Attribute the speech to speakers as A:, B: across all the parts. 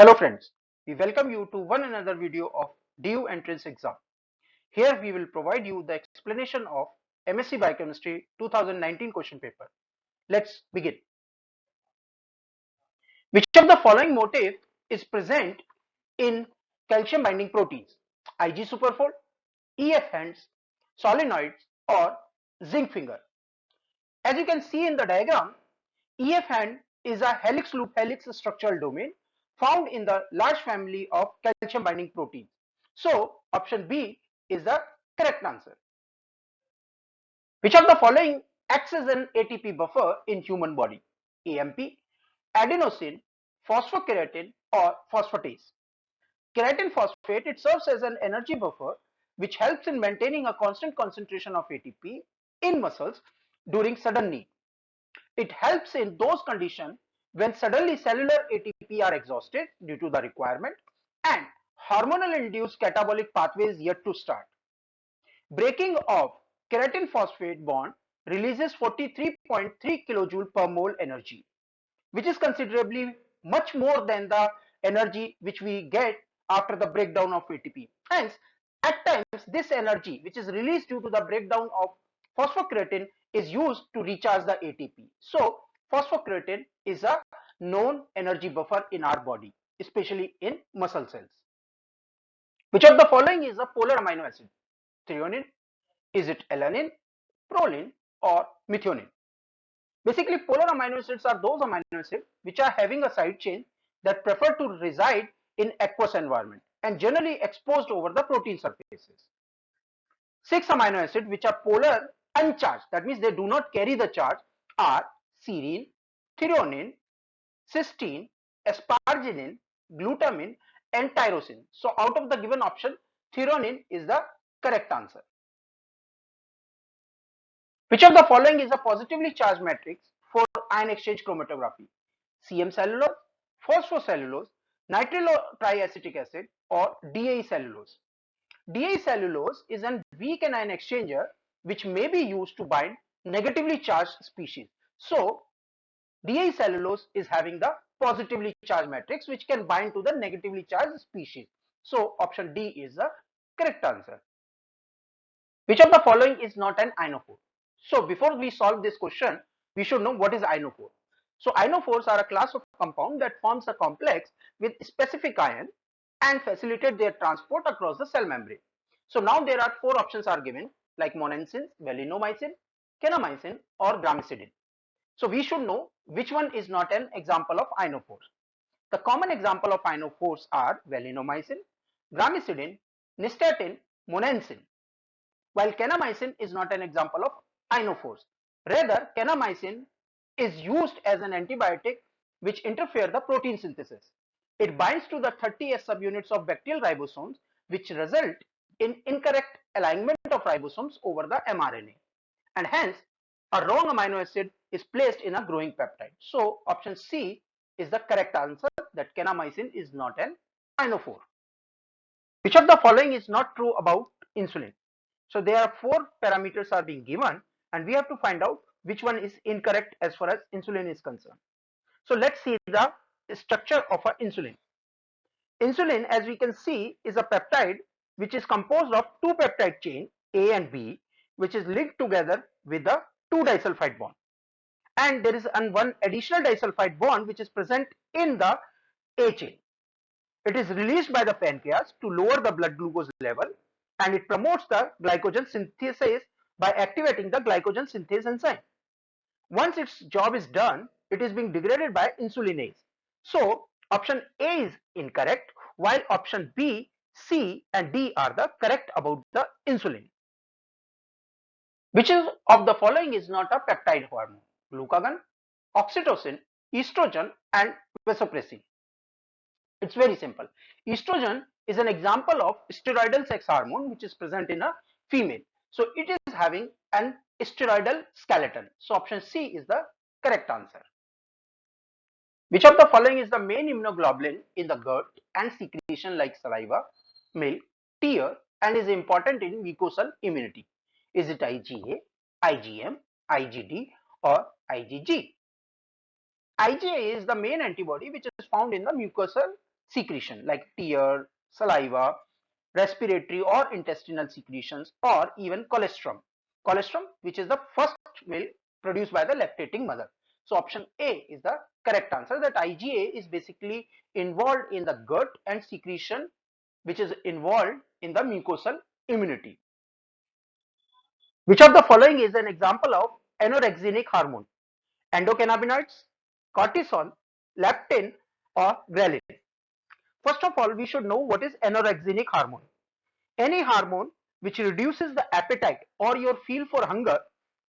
A: Hello friends, we welcome you to one another video of DU entrance exam. Here we will provide you the explanation of MSc Biochemistry 2019 question paper. Let's begin. Which of the following motif is present in calcium binding proteins? Ig superfold, EF hands, solenoids or zinc finger. As you can see in the diagram, EF hand is a helix loop helix structural domain found in the large family of calcium binding proteins. So option B is the correct answer. Which of the following acts as an ATP buffer in human body? AMP, adenosine, phosphocreatine or phosphatase. Keratin phosphate, it serves as an energy buffer which helps in maintaining a constant concentration of ATP in muscles during sudden need. It helps in those conditions when suddenly cellular ATP are exhausted due to the requirement and hormonal induced catabolic pathways yet to start. Breaking of keratin phosphate bond releases 43.3 kilojoule per mole energy, which is considerably much more than the energy which we get after the breakdown of ATP. Hence, at times this energy which is released due to the breakdown of phosphocreatine is used to recharge the ATP. So, phosphocreatine is a known energy buffer in our body, especially in muscle cells. Which of the following is a polar amino acid? Threonine, is it alanine, proline or methionine? Basically, polar amino acids are those amino acids which are having a side chain that prefer to reside in aqueous environment and generally exposed over the protein surfaces. 6 amino acids which are polar uncharged, that means they do not carry the charge, are serine, threonine, cysteine, asparagine, glutamine and tyrosine. So out of the given option, threonine is the correct answer. Which of the following is a positively charged matrix for ion exchange chromatography? CM cellulose, phosphocellulose, nitrile triacetic acid or DAE cellulose. DAE cellulose is a weak anion exchanger which may be used to bind negatively charged species. So DAE cellulose is having the positively charged matrix which can bind to the negatively charged species. So option D is the correct answer. Which of the following is not an ionophore? So before we solve this question, we should know what is ionophore. So ionophores are a class of compound that forms a complex with specific ion and facilitate their transport across the cell membrane. So now there are 4 options are given like monensin, valinomycin, kanamycin or gramicidin. So we should know which one is not an example of ionophore. The common example of ionophores are valinomycin, gramicidin, nystatin, monensin. While kanamycin is not an example of ionophores. Rather, kanamycin is used as an antibiotic which interfere the protein synthesis. It binds to the 30S subunits of bacterial ribosomes which result in incorrect alignment of ribosomes over the mRNA. And hence, a wrong amino acid is placed in a growing peptide. So, option C is the correct answer, that kanamycin is not an ionophore. Which of the following is not true about insulin? So there are 4 parameters are being given and we have to find out which one is incorrect as far as insulin is concerned. So let's see the structure of an insulin. Insulin, as we can see, is a peptide which is composed of 2 peptide chain A and B which is linked together with a 2 disulphide bond. And there is one additional disulphide bond which is present in the A chain. It is released by the pancreas to lower the blood glucose level and it promotes the glycogen synthase by activating the glycogen synthase enzyme. Once its job is done, it is being degraded by insulinase. So option A is incorrect while option B, C and D are the correct about the insulin. Which is of the following is not a peptide hormone? Glucagon, oxytocin, estrogen and vasopressin. It's very simple. Estrogen is an example of steroidal sex hormone which is present in a female. So it is having an steroidal skeleton. So option C is the correct answer. Which of the following is the main immunoglobulin in the gut and secretion like saliva, milk, tear and is important in mucosal immunity? Is it IgA, IgM, IgD or IgG? IgA is the main antibody which is found in the mucosal secretion like tear, saliva, respiratory or intestinal secretions, or even colostrum. Colostrum, which is the first milk produced by the lactating mother. So option A is the correct answer, that IgA is basically involved in the gut and secretion which is involved in the mucosal immunity. Which of the following is an example of anorexinic hormone? Endocannabinoids, cortisol, leptin, or ghrelin? First of all, we should know what is anorexinic hormone. Any hormone which reduces the appetite or your feel for hunger,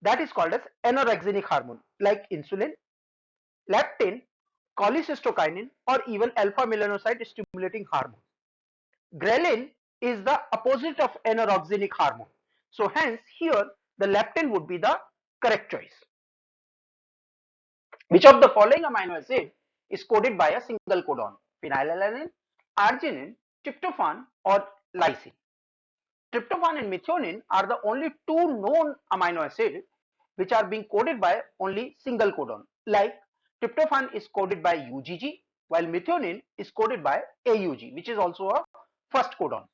A: that is called as anorexinic hormone, like insulin, leptin, cholecystokinin, or even alpha melanocyte stimulating hormone. Ghrelin is the opposite of anorexinic hormone. So hence here the leptin would be the correct choice. Which of the following amino acid is coded by a single codon? Phenylalanine, arginine, tryptophan, or lysine? Tryptophan and methionine are the only two known amino acids which are being coded by only single codon. Like tryptophan is coded by UGG, while methionine is coded by AUG, which is also a first codon.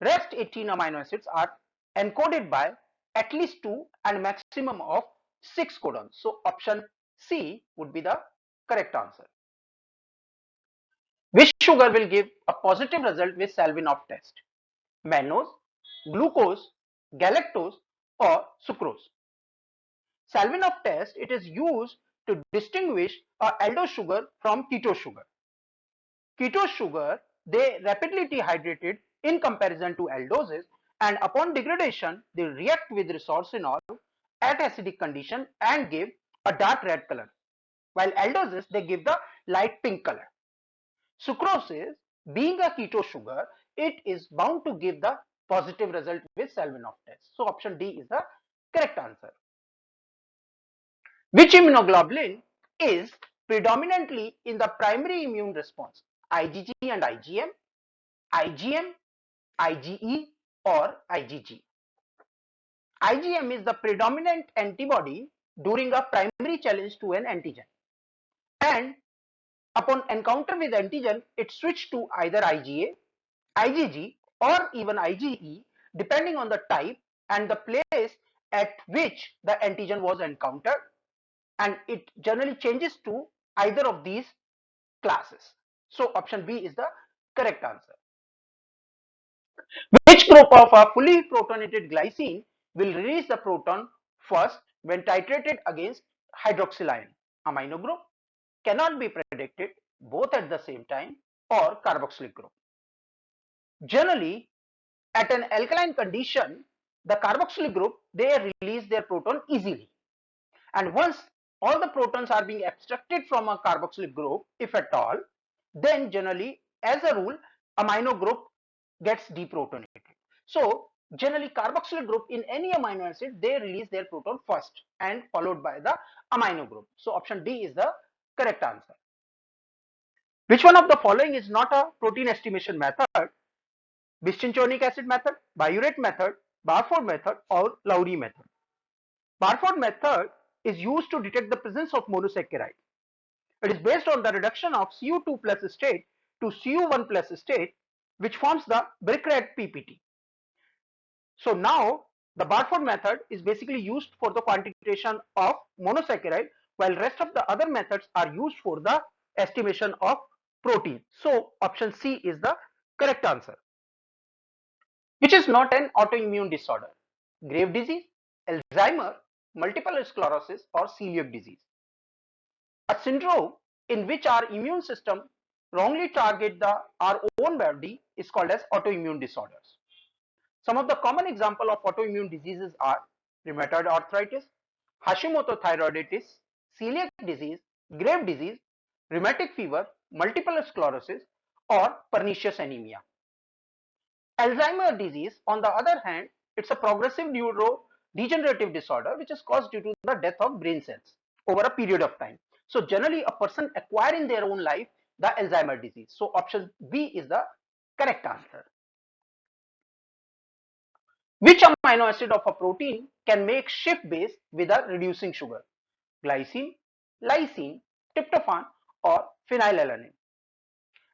A: Rest 18 amino acids are encoded by at least 2 and maximum of 6 codons. So option C would be the correct answer. Which sugar will give a positive result with Salvinov test? Mannose, glucose, galactose, or sucrose? Salvinov test, it is used to distinguish a aldose sugar from ketose sugar. Ketose sugar, they rapidly dehydrated in comparison to aldoses, and upon degradation they react with resorcinol at acidic condition and give a dark red color, while aldoses they give the light pink color. Sucrose is, being a ketose sugar, it is bound to give the positive result with Salvinov test. So option D is the correct answer. Which immunoglobulin is predominantly in the primary immune response? IgG and IgM, IgM, IgE, or IgG? IgM is the predominant antibody during a primary challenge to an antigen, and upon encounter with antigen it switched to either IgA, IgG, or even IgE depending on the type and the place at which the antigen was encountered, and it generally changes to either of these classes. So option B is the correct answer. Which group of a fully protonated glycine will release the proton first when titrated against hydroxyl ion? Amino group, cannot be predicted, both at the same time, or carboxylic group? Generally, at an alkaline condition, the carboxylic group, they release their proton easily, and once all the protons are being abstracted from a carboxylic group, if at all, then generally as a rule amino group gets deprotonated. So generally carboxylic group in any amino acid, they release their proton first and followed by the amino group. So option D is the correct answer. Which one of the following is not a protein estimation method? Bistinchonic acid method, biuret method, Barford method, or Lowry method? Barford method is used to detect the presence of monosaccharide. It is based on the reduction of Cu2 plus state to Cu1 plus state, which forms the brick-red PPT. So now the Barford method is basically used for the quantitation of monosaccharide, while rest of the other methods are used for the estimation of protein. So option C is the correct answer. Which is not an autoimmune disorder? Grave disease, Alzheimer, multiple sclerosis, or celiac disease? A syndrome in which our immune system wrongly target our own body is called as autoimmune disorders. Some of the common example of autoimmune diseases are rheumatoid arthritis, Hashimoto thyroiditis, celiac disease, grave disease, rheumatic fever, multiple sclerosis, or pernicious anemia. Alzheimer disease, on the other hand, it's a progressive neurodegenerative disorder which is caused due to the death of brain cells over a period of time. So generally a person acquire in their own life the Alzheimer disease. So option B is the correct answer. Which amino acid of a protein can make shift base with a reducing sugar? Glycine, lysine, tryptophan, or phenylalanine?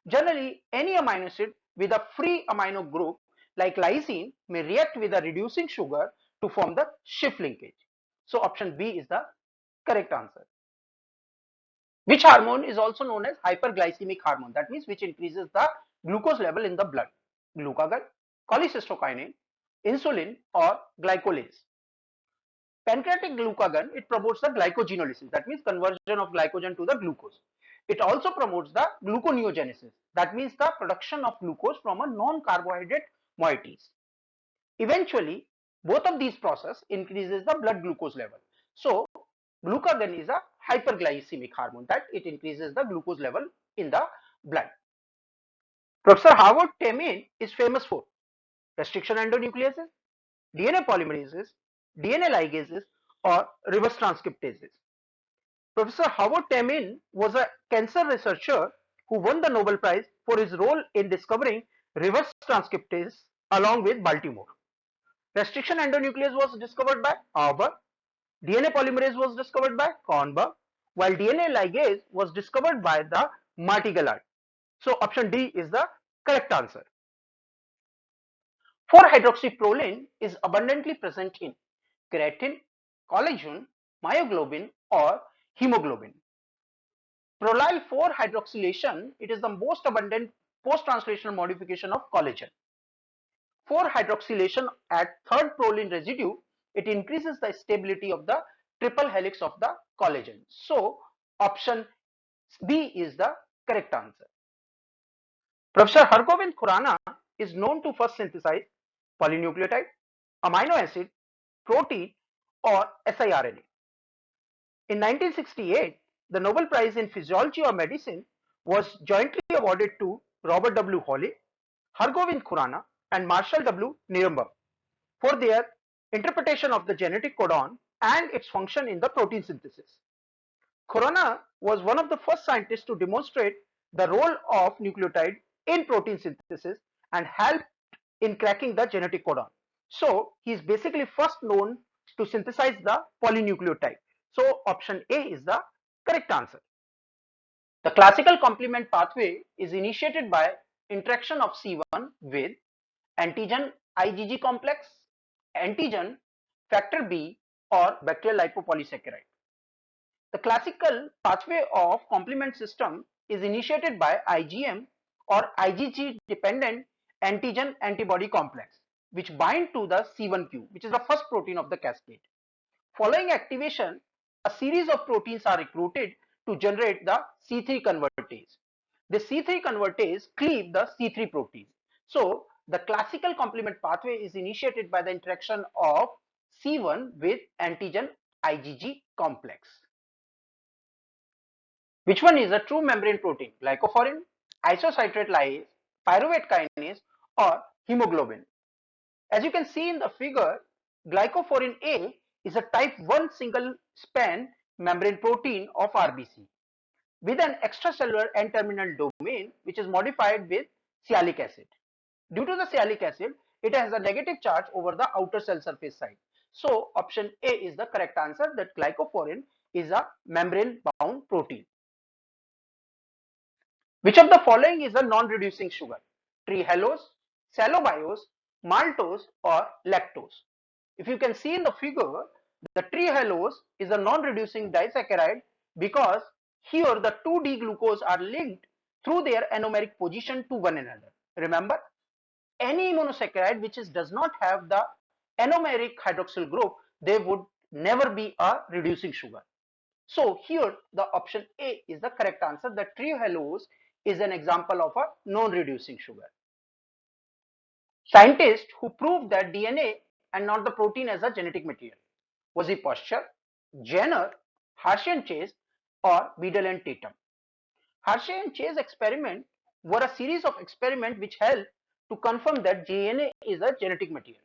A: Generally, any amino acid with a free amino group like lysine may react with a reducing sugar to form the shift linkage. So option B is the correct answer. Which hormone is also known as hyperglycemic hormone? That means which increases the glucose level in the blood. Glucagon, cholecystokinin, insulin or glycolase. Pancreatic glucagon, it promotes the glycogenolysis, that means conversion of glycogen to the glucose. It also promotes the gluconeogenesis, that means the production of glucose from a non-carbohydrate moieties. Eventually, both of these processes increases the blood glucose level. So, glucagon is a hyperglycemic hormone, that it increases the glucose level in the blood. Professor Howard Temin is famous for restriction endonucleases, DNA polymerases, DNA ligases, or reverse transcriptases. Professor Howard Temin was a cancer researcher who won the Nobel Prize for his role in discovering reverse transcriptase along with Baltimore. Restriction endonuclease was discovered by Auber, DNA polymerase was discovered by Kornberg, while DNA ligase was discovered by the Martigallard. So option D is the correct answer. 4-hydroxyproline is abundantly present in keratin, collagen, myoglobin or hemoglobin. Prolyl 4-hydroxylation, it is the most abundant post-translational modification of collagen. 4-hydroxylation at third proline residue, it increases the stability of the triple helix of the collagen. So option B is the correct answer. Professor Har Gobind Khorana is known to first synthesize polynucleotide, amino acid, protein or siRNA. In 1968, the Nobel Prize in Physiology or Medicine was jointly awarded to Robert W. Hawley, Har Gobind Khorana and Marshall W. Nirenberg for their interpretation of the genetic codon and its function in the protein synthesis. Khorana was one of the first scientists to demonstrate the role of nucleotide in protein synthesis and helped in cracking the genetic codon. So he is basically first known to synthesize the polynucleotide. So option A is the correct answer. The classical complement pathway is initiated by interaction of C1 with antigen IgG complex, antigen, factor B or bacterial lipopolysaccharide. The classical pathway of complement system is initiated by IgM or IgG dependent antigen antibody complex which bind to the C1q, which is the first protein of the cascade. Following activation, a series of proteins are recruited to generate the C3 convertase. The C3 convertase cleave the C3 protein. So the classical complement pathway is initiated by the interaction of C1 with antigen IgG complex. Which one is a true membrane protein? Glycophorin, isocitrate lyase, pyruvate kinase or hemoglobin. As you can see in the figure, glycophorin A is a type 1 single span membrane protein of RBC with an extracellular N-terminal domain which is modified with sialic acid. Due to the sialic acid, it has a negative charge over the outer cell surface side. So option A is the correct answer, that glycophorin is a membrane bound protein. Which of the following is a non-reducing sugar? Trehalose, sallobiose, maltose or lactose? If you can see in the figure, the trehalose is a non-reducing disaccharide because here the two D-glucose are linked through their anomeric position to one another. Remember, any monosaccharide which does not have the anomeric hydroxyl group, they would never be a reducing sugar. So here the option A is the correct answer, that trehalose is an example of a non-reducing sugar. Scientist who proved that DNA and not the protein as a genetic material. Was it Pasteur, Jenner, Hershey and Chase or Beadle and Tatum? Hershey and Chase experiment were a series of experiments which helped to confirm that DNA is a genetic material.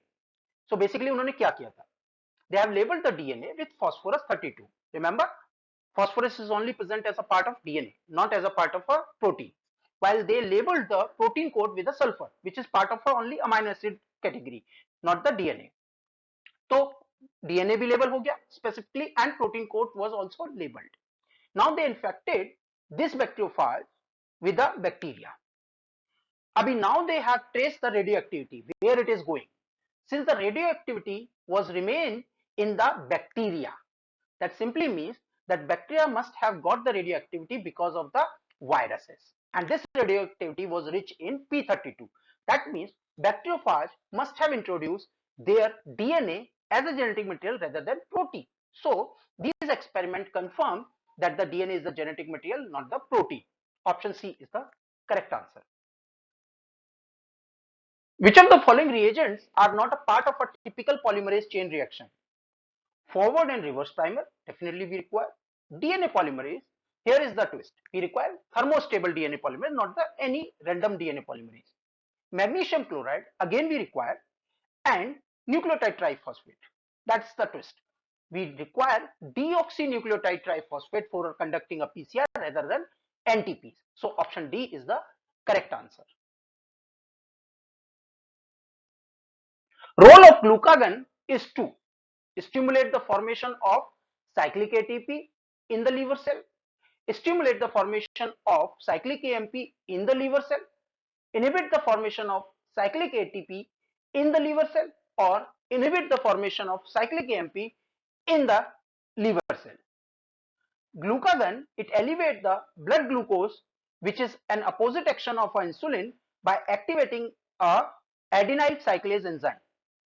A: So basically उन्होंने क्या किया था? They have labeled the DNA with phosphorus 32. Remember, phosphorus is only present as a part of DNA, not as a part of a protein. While they labeled the protein code with the sulfur, which is part of only amino acid category, not the DNA. So DNA भी label हो गया specifically, and protein code was also labeled. Now they infected this bacteriophage with the bacteria. Abhi now they have traced the radioactivity, where it is going. Since the radioactivity was remain in the bacteria, that simply means that bacteria must have got the radioactivity because of the viruses, and this radioactivity was rich in P32. That means bacteriophage must have introduced their DNA as a genetic material rather than protein. So these experiments confirm that the DNA is the genetic material, not the protein. Option C is the correct answer. Which of the following reagents are not a part of a typical polymerase chain reaction? Forward and reverse primer, definitely we require. DNA polymerase, here is the twist. We require thermostable DNA polymerase, not the any random DNA polymerase. Magnesium chloride, again we require, and nucleotide triphosphate. That's the twist. We require deoxynucleotide triphosphate for conducting a PCR rather than NTPs. So option D is the correct answer. Role of glucagon is to stimulate the formation of cyclic ATP in the liver cell, stimulate the formation of cyclic AMP in the liver cell, inhibit the formation of cyclic ATP in the liver cell, or inhibit the formation of cyclic AMP in the liver cell. Glucagon, it elevates the blood glucose, which is an opposite action of insulin, by activating a adenyl cyclase enzyme,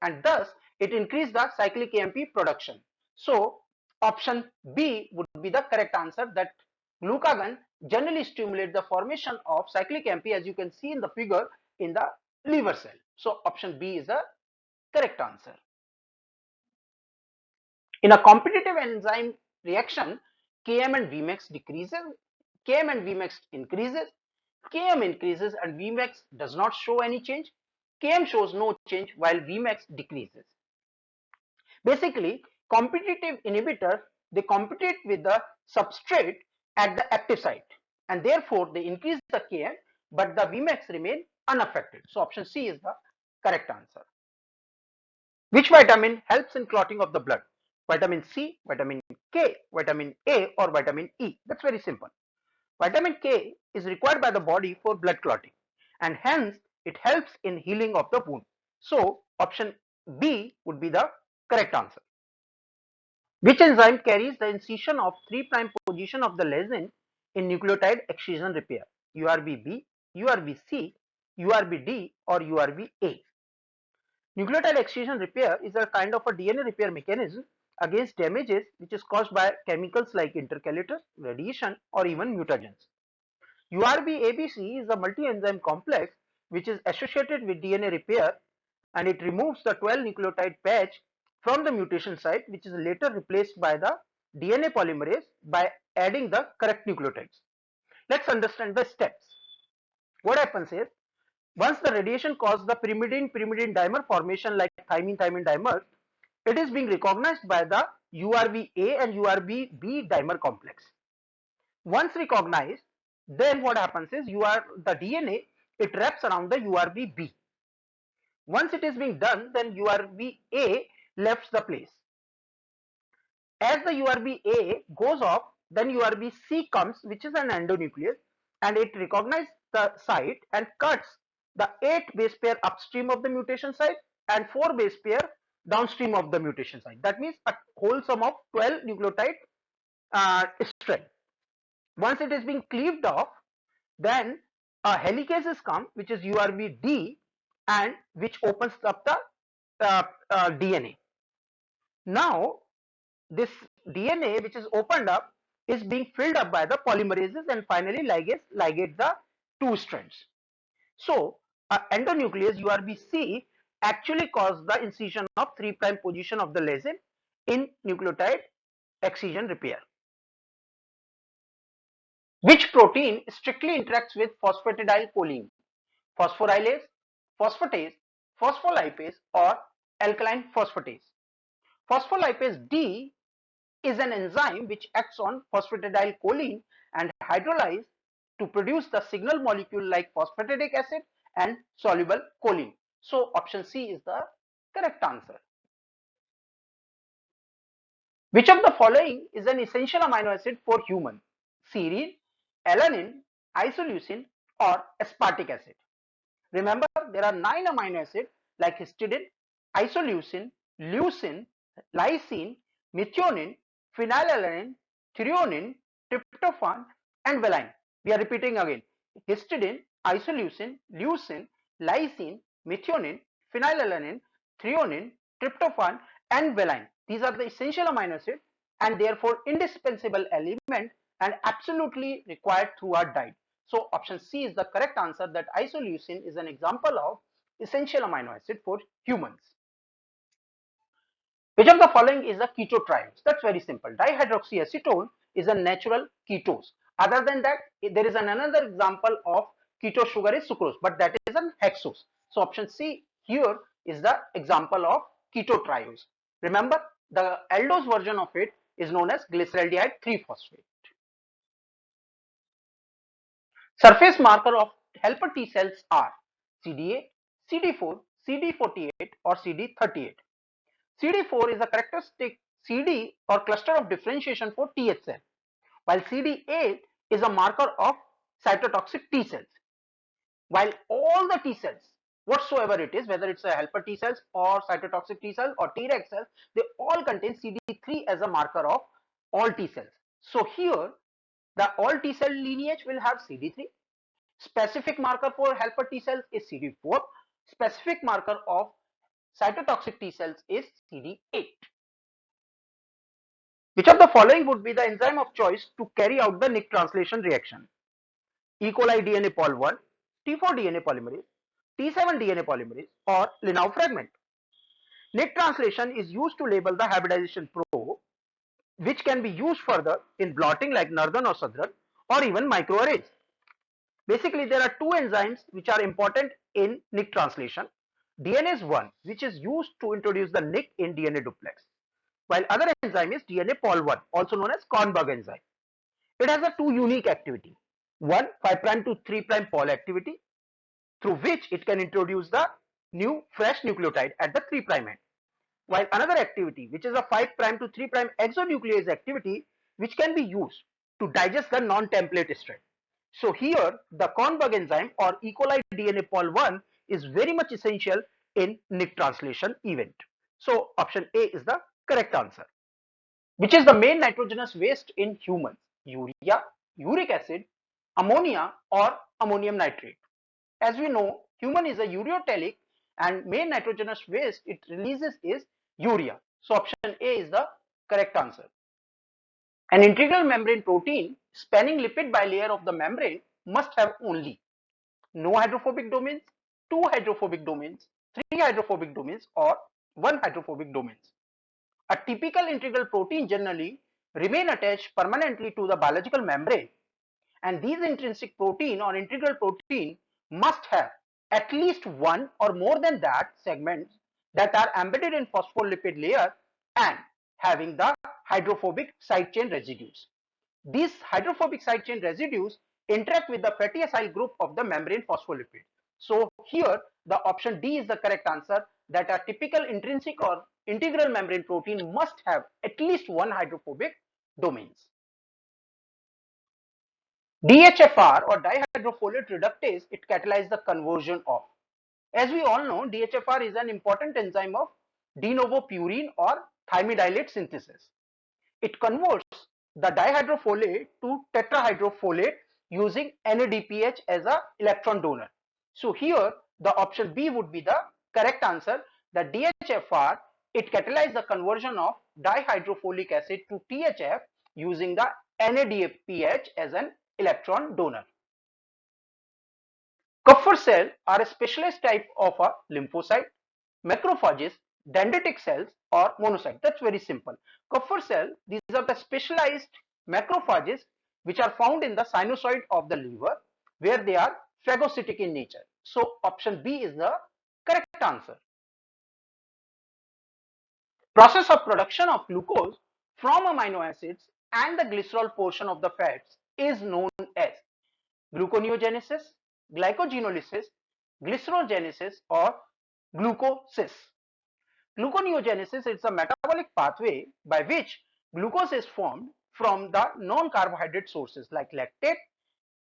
A: and thus it increases the cyclic AMP production. So option B would be the correct answer, that glucagon generally stimulates the formation of cyclic AMP, as you can see in the figure, in the liver cell. So option B is the correct answer. In a competitive enzyme reaction, Km and Vmax decreases, Km and Vmax increases, Km increases and Vmax does not show any change. Km shows no change while Vmax decreases. Basically, competitive inhibitors, they compete with the substrate at the active site, and therefore they increase the Km, but the Vmax remain unaffected. So option C is the correct answer. Which vitamin helps in clotting of the blood? Vitamin C, vitamin K, vitamin A, or vitamin E? That's very simple. Vitamin K is required by the body for blood clotting, and hence it helps in healing of the wound. So option B would be the correct answer. Which enzyme carries the insertion of 3' position of the lysine in nucleotide excision repair? URBB, URBC, URBD, or URBA? Nucleotide excision repair is a kind of a DNA repair mechanism against damages which is caused by chemicals like intercalator, radiation, or even mutagens. URBABC is a multi-enzyme complex which is associated with DNA repair, and it removes the 12 nucleotide patch from the mutation site, which is later replaced by the DNA polymerase by adding the correct nucleotides. Let's understand the steps. What happens is, once the radiation causes the pyrimidine dimer formation like thymine dimer, it is being recognized by the URBA and URBB dimer complex. Once recognized, then what happens is, the DNA, it wraps around the URBB. Once it is being done, then URBA left the place. As the URBA goes off, then URBC comes, which is an endonuclease, and it recognizes the site and cuts the 8 base pair upstream of the mutation site and 4 base pair downstream of the mutation site. That means a whole sum of 12 nucleotide strand. Once it is being cleaved off, then a helicases come, which is URBD, and which opens up the DNA. Now this DNA which is opened up is being filled up by the polymerases, and finally ligate the 2 strands. So endonuclease URBC actually causes the incision of 3' position of the lysine in nucleotide excision repair. Which protein strictly interacts with phosphatidylcholine? Phosphorylase, phosphatase, phospholipase, or alkaline phosphatase? Phospholipase D is an enzyme which acts on phosphatidylcholine and hydrolyze to produce the signal molecule like phosphatidic acid and soluble choline. So option C is the correct answer. Which of the following is an essential amino acid for human? Serine, alanine, isoleucine, or aspartic acid? Remember, there are 9 amino acids like histidine, isoleucine, leucine, lysine, methionine, phenylalanine, threonine, tryptophan, and valine. We are repeating again: histidine, isoleucine, leucine, lysine, methionine, phenylalanine, threonine, tryptophan, and valine. These are the essential amino acids and therefore indispensable element and absolutely required through our diet. So option C is the correct answer, that isoleucine is an example of essential amino acid for humans. Which of the following is a ketotriose? That's very simple. Dihydroxyacetone is a natural ketose. Other than that, there is another example of keto sugar is sucrose, but that is an hexose. So option C here is the example of ketotriose. Remember, the aldose version of it is known as glyceraldehyde 3-phosphate. Surface marker of helper T cells are CD8, CD4, CD48 or CD38. CD4 is a characteristic CD or cluster of differentiation for TH cell, while CD8 is a marker of cytotoxic T cells. While all the T cells, whatsoever it is, whether it's a helper T cells or cytotoxic T cells or Treg cells, they all contain CD3 as a marker of all T cells. So here, the all T cell lineage will have CD3. Specific marker for helper T cells is CD4. Specific marker of cytotoxic T cells is CD8. Which of the following would be the enzyme of choice to carry out the Nick translation reaction? E.coli DNA pol 1, T4 DNA polymerase, T7 DNA polymerase, or Linau fragment. Nick translation is used to label the hybridization probe, which can be used further in blotting like northern or southern, or even microarrays. Basically, there are two enzymes which are important in Nick translation. DNase 1, which is used to introduce the Nick in DNA duplex, while other enzyme is DNA pol 1, also known as Kornberg enzyme. It has a two unique activity. One, 5' to 3' pol activity, through which it can introduce the new fresh nucleotide at the 3' end. While another activity, which is a 5' to 3' exonuclease activity, which can be used to digest the non-template strand. So here, the Kornberg enzyme or E. coli DNA pol 1 is very much essential in Nick translation event. So option A is the correct answer. Which is the main nitrogenous waste in humans? Urea, uric acid, ammonia, or ammonium nitrate. As we know, human is a ureotelic and main nitrogenous waste it releases is urea. So option A is the correct answer. An integral membrane protein spanning lipid bilayer of the membrane must have only no hydrophobic domains, 2 hydrophobic domains, 3 hydrophobic domains, or 1 hydrophobic domains. A typical integral protein generally remain attached permanently to the biological membrane, and these intrinsic protein or integral protein must have at least one or more than that segments that are embedded in phospholipid layer and having the hydrophobic side chain residues. These hydrophobic side chain residues interact with the fatty acyl group of the membrane phospholipid. So here the option D is the correct answer, that a typical intrinsic or integral membrane protein must have at least one hydrophobic domains. DHFR or dihydrofolate reductase, it catalyzes the conversion of. As we all know, DHFR is an important enzyme of de novo purine or thymidylate synthesis. It converts the dihydrofolate to tetrahydrofolate using NADPH as an electron donor. So here the option B would be the correct answer. The DHFR, it catalyzes the conversion of dihydrofolic acid to THF using the NADPH as an electron donor. Kupffer cells are a specialized type of a lymphocyte, macrophages, dendritic cells, or monocyte. That's very simple. Kupffer cell, these are the specialized macrophages which are found in the sinusoid of the liver, where they are phagocytic in nature. So option B is the correct answer. Process of production of glucose from amino acids and the glycerol portion of the fats is known as gluconeogenesis, glycogenolysis, glycerogenesis, or glucosis. Gluconeogenesis is a metabolic pathway by which glucose is formed from the non-carbohydrate sources like lactate,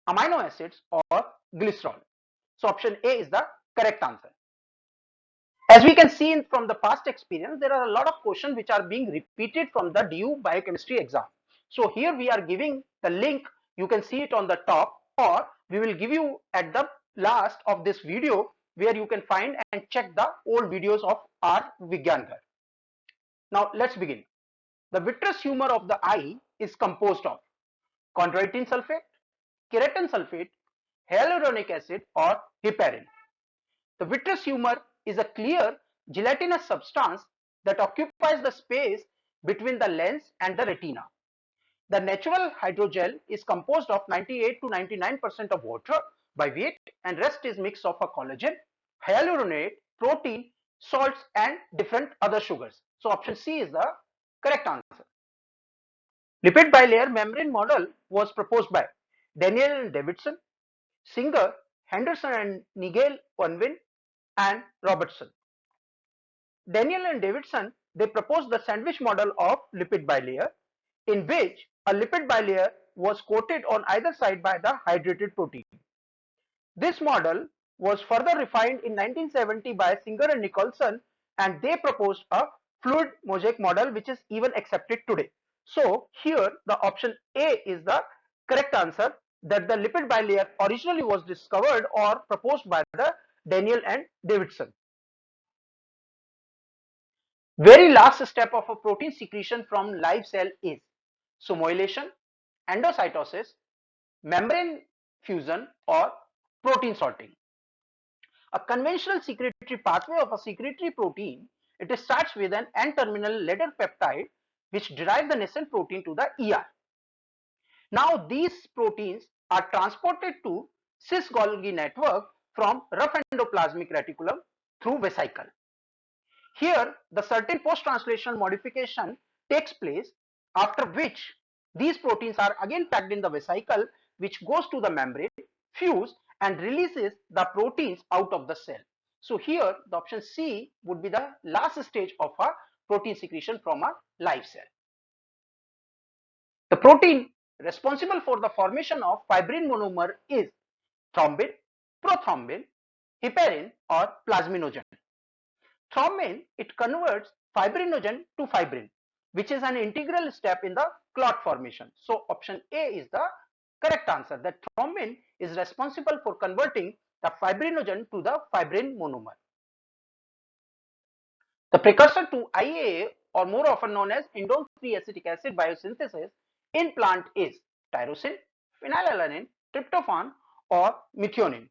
A: amino acids, or glycerol. So option A is the correct answer. As we can see from the past experience, there are a lot of questions which are being repeated from the DU biochemistry exam. So here we are giving the link, you can see it on the top, or we will give you at the last of this video where you can find and check the old videos of our Vigyan Ghar. Now let's begin. The vitreous humor of the eye is composed of chondroitin sulfate, keratin sulfate, hyaluronic acid or heparin. The vitreous humor is a clear gelatinous substance that occupies the space between the lens and the retina. The natural hydrogel is composed of 98 to 99% of water by weight, and rest is mix of a collagen, hyaluronate, protein, salts and different other sugars. So option C is the correct answer. Lipid bilayer membrane model was proposed by Danielle and Davidson, Singer, Handerson and Nigel Unwin and Robertson. Danielle and Davidson, they proposed the sandwich model of lipid bilayer, in which a lipid bilayer was coated on either side by the hydrated protein. This model was further refined in 1970 by Singer and Nicholson, and they proposed a fluid mosaic model which is even accepted today. So here the option A is the correct answer, that the lipid bilayer originally was discovered or proposed by the Danielle and Davidson. Very last step of a protein secretion from live cell is myelination, endocytosis, membrane fusion or protein sorting. A conventional secretory pathway of a secretory protein, it starts with an N-terminal ladder peptide which derive the nascent protein to the ER. Now these proteins are transported to cis Golgi network from rough endoplasmic reticulum through vesicle. Here the certain post-translational modification takes place, after which these proteins are again packed in the vesicle, which goes to the membrane, fuse and releases the proteins out of the cell. So here the option C would be the last stage of a protein secretion from a live cell. The protein responsible for the formation of fibrin monomer is thrombin, prothrombin, heparin or plasminogen. Thrombin, it converts fibrinogen to fibrin, which is an integral step in the clot formation. So option A is the correct answer, that thrombin is responsible for converting the fibrinogen to the fibrin monomer. The precursor to IAA, or more often known as indole 3-acetic acid biosynthesis in plant, is tyrosine, phenylalanine, tryptophan or methionine.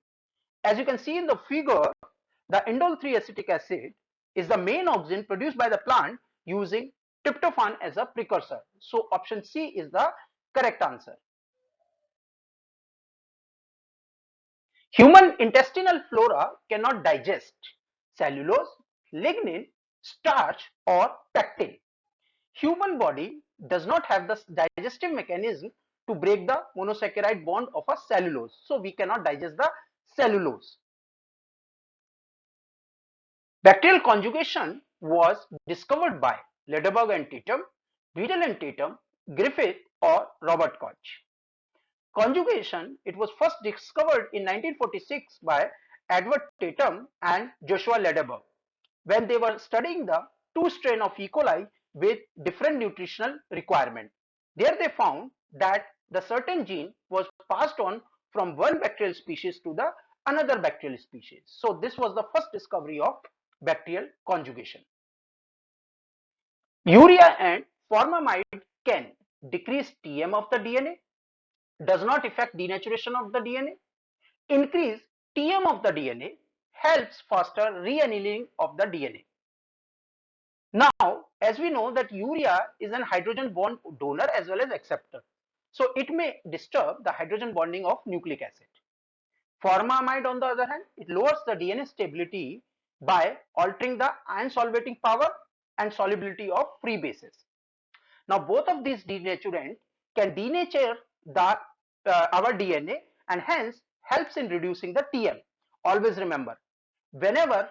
A: As you can see in the figure, the indole 3-acetic acid is the main oxygen produced by the plant using tryptophan as a precursor. So option C is the correct answer. Human intestinal flora cannot digest cellulose, lignin, starch or pectin. Human body does not have the digestive mechanism to break the monosaccharide bond of a cellulose. So we cannot digest the cellulose. Bacterial conjugation was discovered by Lederberg and Tatum, Beadle and Tatum, Griffith or Robert Koch. Conjugation, it was first discovered in 1946 by Edward Tatum and Joshua Lederberg when they were studying the two strains of E. coli with different nutritional requirement. There they found that the certain gene was passed on from one bacterial species to the another bacterial species. So this was the first discovery of bacterial conjugation. Urea and Formamide can decrease TM of the DNA, does not affect denaturation of the DNA, increase TM of the DNA, helps faster re-annealing of the DNA. Now, as we know that urea is an hydrogen bond donor as well as acceptor. So it may disturb the hydrogen bonding of nucleic acid. Formamide on the other hand, it lowers the DNA stability by altering the ion solvating power and solubility of free bases. Now both of these denaturants can denature the our DNA and hence helps in reducing the TM. Always remember, whenever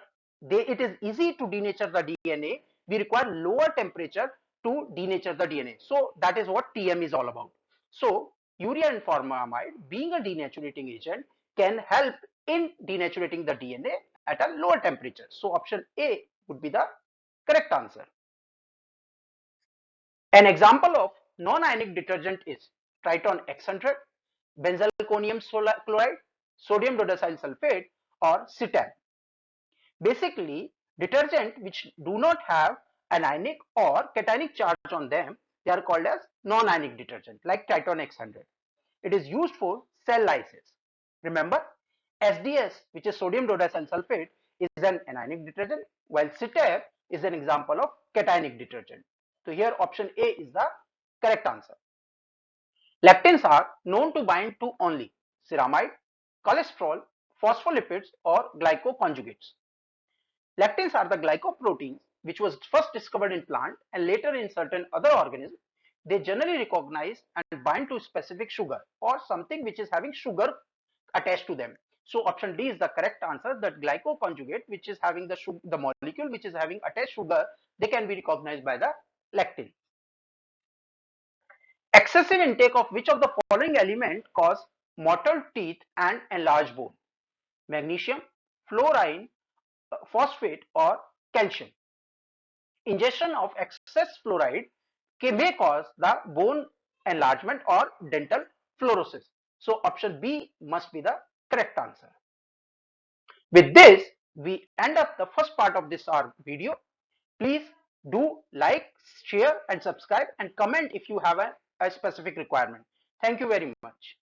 A: it is easy to denature the DNA, we require lower temperature to denature the DNA. So that is what TM is all about. So urea and formamide being a denaturing agent can help in denaturating the DNA at a lower temperature. So option A would be the correct answer. An example of non-ionic detergent is Triton X-100, benzalkonium chloride, sodium dodecyl sulfate, or cetam. Basically, detergent which do not have anionic or cationic charge on them, they are called as non-ionic detergent like Triton X-100. It is used for cell lysis. Remember, SDS, which is sodium dodecyl sulfate, is an anionic detergent, while cetam is an example of cationic detergent. So here option A is the correct answer. Lectins are known to bind to only ceramide, cholesterol, phospholipids, or glycoconjugates. Lectins are the glycoproteins which was first discovered in plant and later in certain other organisms. They generally recognize and bind to specific sugar or something which is having sugar attached to them. So option D is the correct answer, that glycoconjugate which is having the molecule which is having attached sugar, they can be recognized by the lectin. Excessive intake of which of the following element cause mottled teeth and enlarged bone? Magnesium, fluorine, phosphate, or calcium. Ingestion of excess fluoride may cause the bone enlargement or dental fluorosis. So option B must be the correct answer. With this, we end up the first part of this our video. Please do like, share and subscribe and comment if you have a specific requirement. Thank you very much.